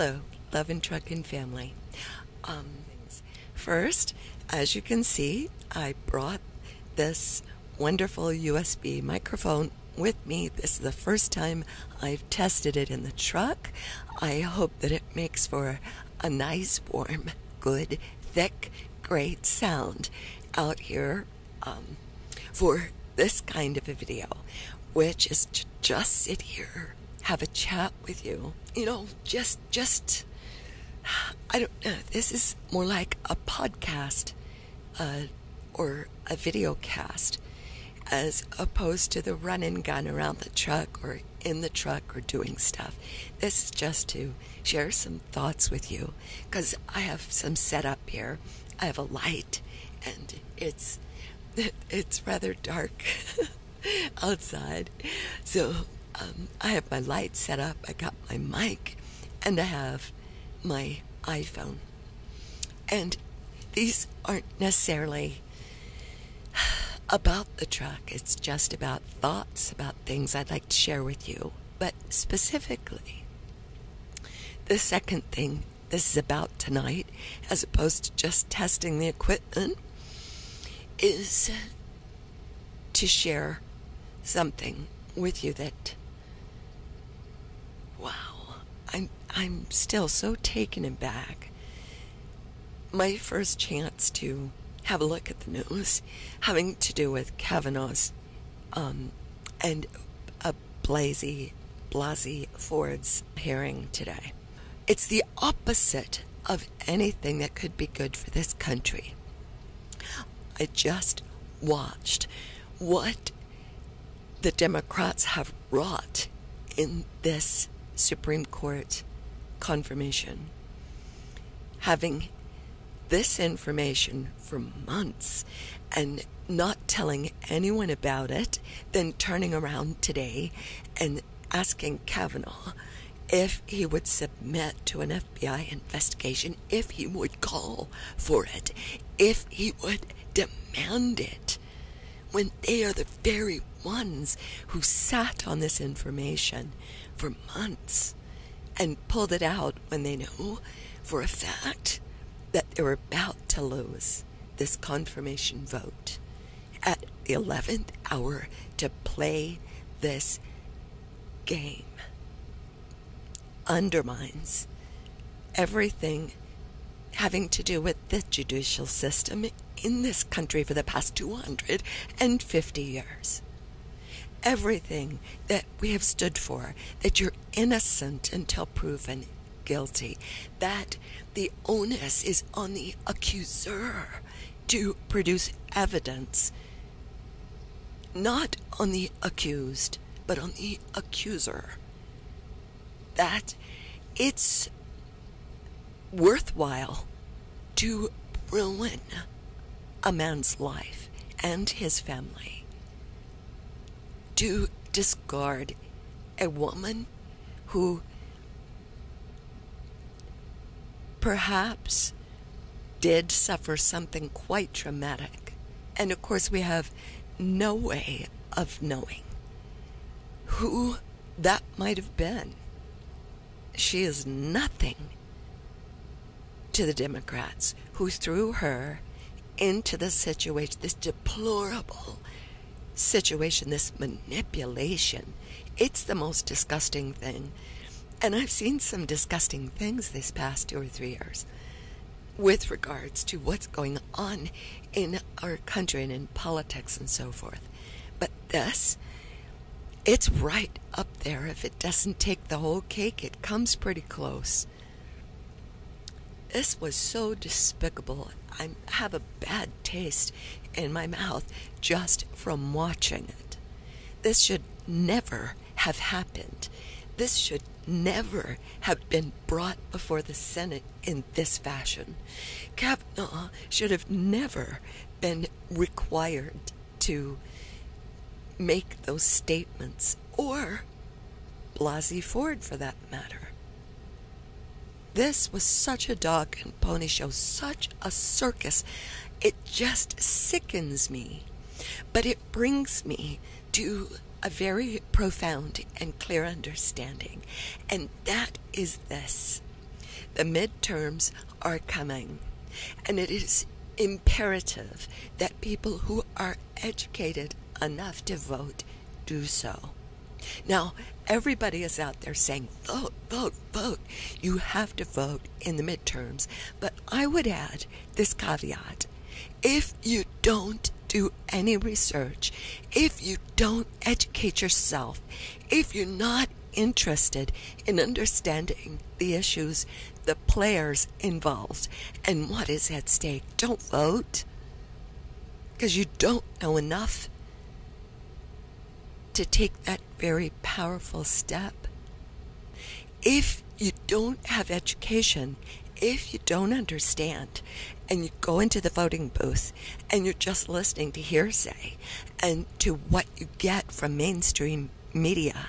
Hello, Love and Trucking family. First, as you can see, I brought this wonderful USB microphone with me. This is the first time I've tested it in the truck. I hope that it makes for a nice, warm, good, thick, great sound out here for this kind of a video, which is to just sit here, have a chat with you. You know, just I don't know. This is more like a podcast or a video cast, as opposed to the run and gun around the truck or in the truck or doing stuff. This is just to share some thoughts with you, because I have some setup here. I have a light, and it's rather dark outside. So I have my light set up, I got my mic, and I have my iPhone. And these aren't necessarily about the truck. It's just about thoughts, about things I'd like to share with you. But specifically, the second thing this is about tonight, as opposed to just testing the equipment, is to share something with you that, wow, I'm still so taken aback. My first chance to have a look at the news having to do with Kavanaugh's and a Blasey Ford's hearing today. It's the opposite of anything that could be good for this country. I just watched what the Democrats have wrought in this Supreme Court confirmation. Having this information for months and not telling anyone about it, then turning around today and asking Kavanaugh if he would submit to an FBI investigation, if he would call for it, if he would demand it, when they are the very ones who sat on this information for months and pulled it out when they knew for a fact that they were about to lose this confirmation vote at the 11th hour to play this game. Undermines everything having to do with the judicial system in this country for the past 250 years. Everything that we have stood for, that you're innocent until proven guilty, that the onus is on the accuser to produce evidence, not on the accused, but on the accuser, that it's worthwhile to ruin a man's life and his family, to discard a woman who perhaps did suffer something quite traumatic. And of course, we have no way of knowing who that might have been. She is nothing to the Democrats who threw her into this situation, this deplorable situation, this manipulation. It's the most disgusting thing. And I've seen some disgusting things this past 2 or 3 years with regards to what's going on in our country and in politics and so forth. But this, it's right up there. If it doesn't take the whole cake, it comes pretty close. This was so despicable. I have a bad taste in my mouth just from watching it. This should never have happened. This should never have been brought before the Senate in this fashion. Kavanaugh should have never been required to make those statements, or Blasey Ford for that matter. This was such a dog and pony show, such a circus. It just sickens me. But it brings me to a very profound and clear understanding, and that is this. The midterms are coming, and it is imperative that people who are educated enough to vote do so. Now, everybody is out there saying, vote, vote, vote. You have to vote in the midterms. But I would add this caveat. If you don't do any research, if you don't educate yourself, if you're not interested in understanding the issues, the players involved, and what is at stake, don't vote, because you don't know enough to take that very powerful step. If you don't have education, if you don't understand, and you go into the voting booth and you're just listening to hearsay and to what you get from mainstream media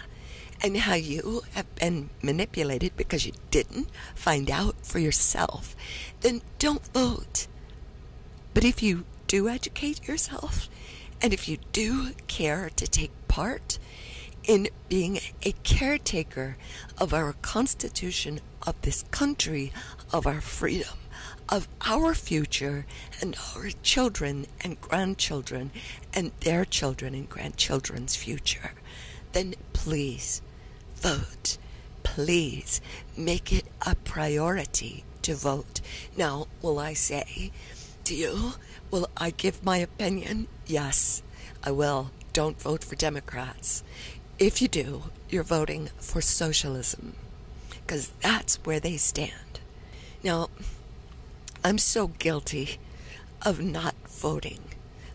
and how you have been manipulated because you didn't find out for yourself, then don't vote. But if you do educate yourself, and if you do care to take part in being a caretaker of our Constitution, of this country, of our freedom, of our future, and our children and grandchildren, and their children and grandchildren's future, then please vote. Please make it a priority to vote. Now, will I say to you, will I give my opinion? Yes, I will. Don't vote for Democrats. If you do, you're voting for socialism, because that's where they stand. Now, I'm so guilty of not voting.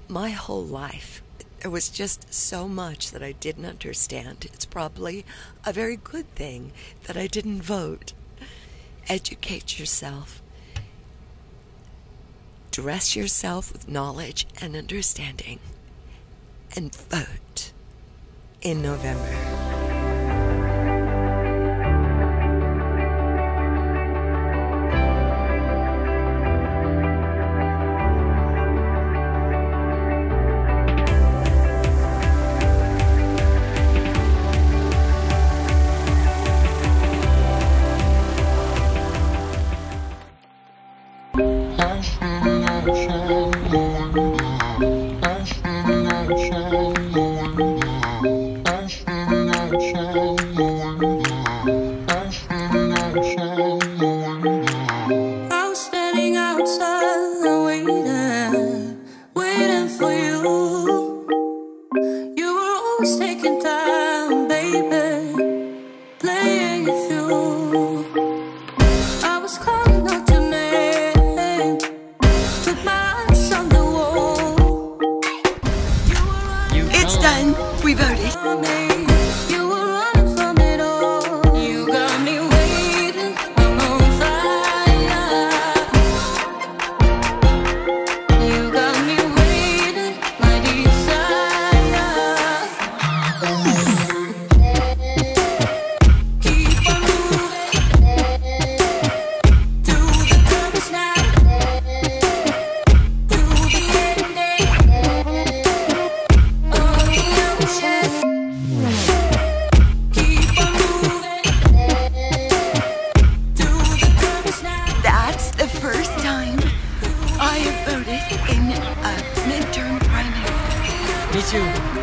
My whole life, there was just so much that I didn't understand. It's probably a very good thing that I didn't vote. Educate yourself. Dress yourself with knowledge and understanding, and vote in November. It's done. We voted. You were running from it all. You got me waiting. I'm on fire. You got me waiting. My desire. Keep on moving. To the purpose now. To the ending. That's the first time I have voted in a midterm primary. Me too.